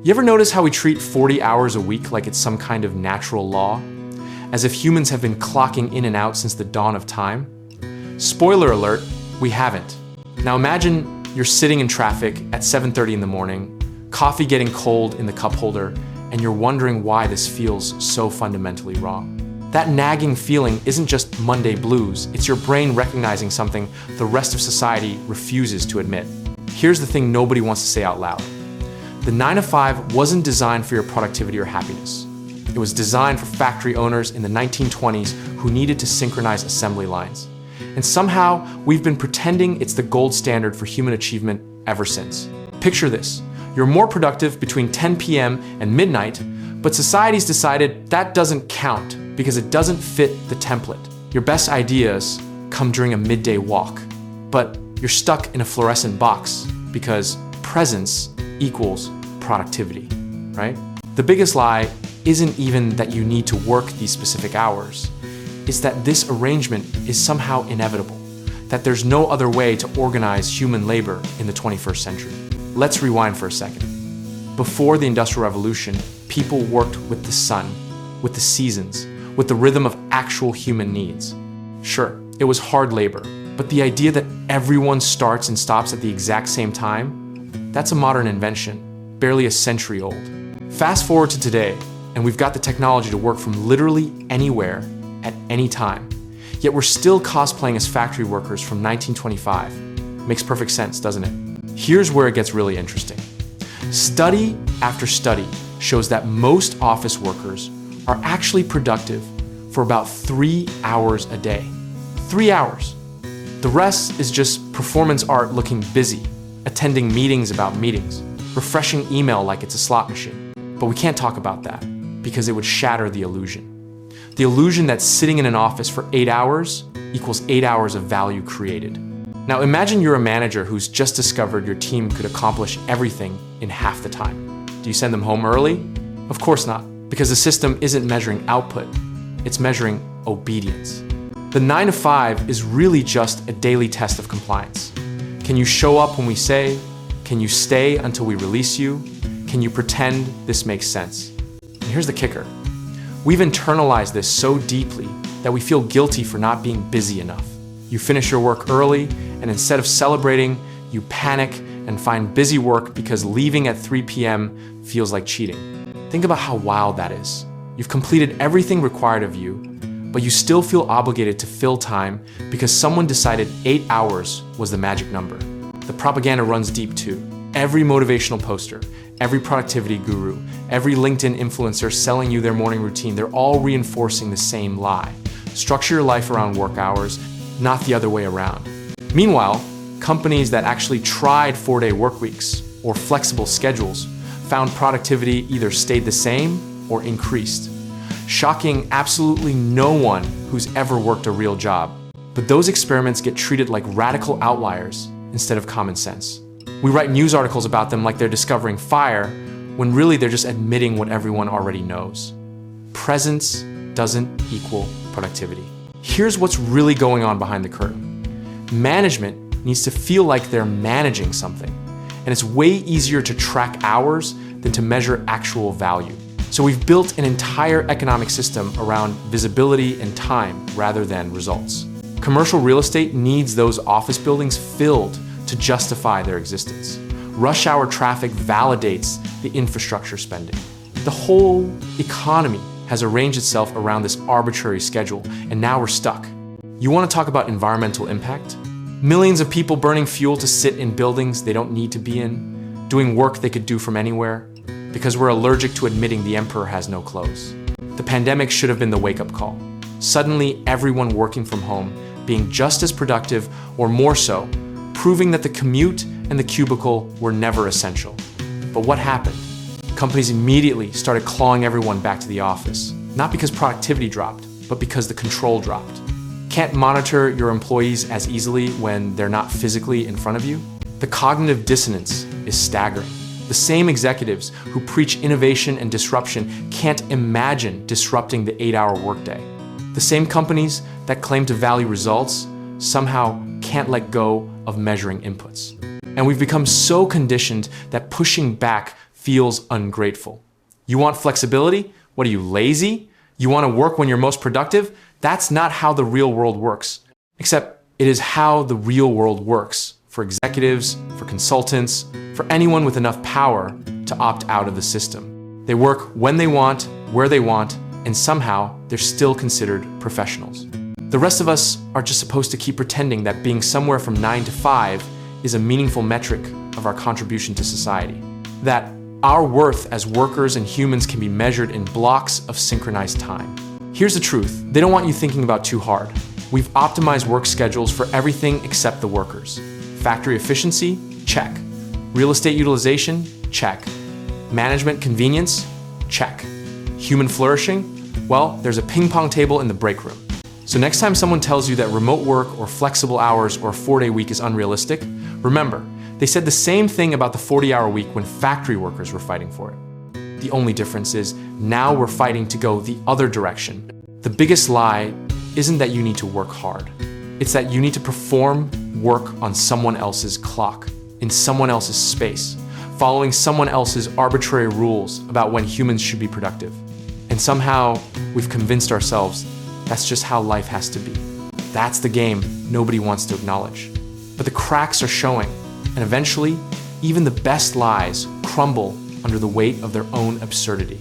You ever notice how we treat 40 hours a week like it's some kind of natural law? As if humans have been clocking in and out since the dawn of time? Spoiler alert, we haven't. Now imagine you're sitting in traffic at 7:30 in the morning, coffee getting cold in the cup holder, and you're wondering why this feels so fundamentally wrong. That nagging feeling isn't just Monday blues, it's your brain recognizing something the rest of society refuses to admit. Here's the thing nobody wants to say out loud. The 9 to 5 wasn't designed for your productivity or happiness. It was designed for factory owners in the 1920s who needed to synchronize assembly lines. And somehow, we've been pretending it's the gold standard for human achievement ever since. Picture this. You're more productive between 10 p.m. and midnight, but society's decided that doesn't count because it doesn't fit the template. Your best ideas come during a midday walk, but you're stuck in a fluorescent box because presence equals productivity, right? The biggest lie isn't even that you need to work these specific hours. It's that this arrangement is somehow inevitable, that there's no other way to organize human labor in the 21st century. Let's rewind for a second. Before the Industrial Revolution, people worked with the sun, with the seasons, with the rhythm of actual human needs. Sure, it was hard labor, but the idea that everyone starts and stops at the exact same time, that's a modern invention, barely a century old. Fast forward to today, and we've got the technology to work from literally anywhere at any time. Yet we're still cosplaying as factory workers from 1925. Makes perfect sense, doesn't it? Here's where it gets really interesting. Study after study shows that most office workers are actually productive for about 3 hours a day. 3 hours. The rest is just performance art looking busy, attending meetings about meetings, refreshing email like it's a slot machine. But we can't talk about that because it would shatter the illusion. The illusion that sitting in an office for 8 hours equals 8 hours of value created. Now imagine you're a manager who's just discovered your team could accomplish everything in half the time. Do you send them home early? Of course not, because the system isn't measuring output, it's measuring obedience. The 9 to 5 is really just a daily test of compliance. Can you show up when we say? Can you stay until we release you? Can you pretend this makes sense? And here's the kicker. We've internalized this so deeply that we feel guilty for not being busy enough. You finish your work early, and instead of celebrating, you panic and find busy work because leaving at 3 p.m. feels like cheating. Think about how wild that is. You've completed everything required of you, but you still feel obligated to fill time because someone decided 8 hours was the magic number. The propaganda runs deep too. Every motivational poster, every productivity guru, every LinkedIn influencer selling you their morning routine, they're all reinforcing the same lie. Structure your life around work hours, not the other way around. Meanwhile, companies that actually tried 4-day work weeks or flexible schedules found productivity either stayed the same or increased, shocking absolutely no one who's ever worked a real job. But those experiments get treated like radical outliers instead of common sense. We write news articles about them like they're discovering fire, when really they're just admitting what everyone already knows. Presence doesn't equal productivity. Here's what's really going on behind the curtain. Management needs to feel like they're managing something, and it's way easier to track hours than to measure actual value. So we've built an entire economic system around visibility and time rather than results. Commercial real estate needs those office buildings filled to justify their existence. Rush hour traffic validates the infrastructure spending. The whole economy has arranged itself around this arbitrary schedule, and now we're stuck. You want to talk about environmental impact? Millions of people burning fuel to sit in buildings they don't need to be in, doing work they could do from anywhere, because we're allergic to admitting the emperor has no clothes. The pandemic should have been the wake-up call. Suddenly, everyone working from home, being just as productive or more so, proving that the commute and the cubicle were never essential. But what happened? Companies immediately started clawing everyone back to the office, not because productivity dropped, but because the control dropped. Can't monitor your employees as easily when they're not physically in front of you? The cognitive dissonance is staggering. The same executives who preach innovation and disruption can't imagine disrupting the 8-hour workday. The same companies that claim to value results somehow can't let go of measuring inputs. And we've become so conditioned that pushing back feels ungrateful. You want flexibility? What are you, lazy? You want to work when you're most productive? That's not how the real world works. Except it is how the real world works for executives, for consultants, for anyone with enough power to opt out of the system. They work when they want, where they want, and somehow they're still considered professionals. The rest of us are just supposed to keep pretending that being somewhere from 9 to 5 is a meaningful metric of our contribution to society. That our worth as workers and humans can be measured in blocks of synchronized time. Here's the truth, they don't want you thinking about too hard. We've optimized work schedules for everything except the workers. Factory efficiency? Check. Real estate utilization? Check. Management convenience? Check. Human flourishing? Well, there's a ping pong table in the break room. So next time someone tells you that remote work or flexible hours or a 4-day week is unrealistic, remember, they said the same thing about the 40-hour week when factory workers were fighting for it. The only difference is now we're fighting to go the other direction. The biggest lie isn't that you need to work hard. It's that you need to perform work on someone else's clock, in someone else's space, following someone else's arbitrary rules about when humans should be productive. And somehow we've convinced ourselves that's just how life has to be. That's the game nobody wants to acknowledge. But the cracks are showing, and eventually, even the best lies crumble under the weight of their own absurdity.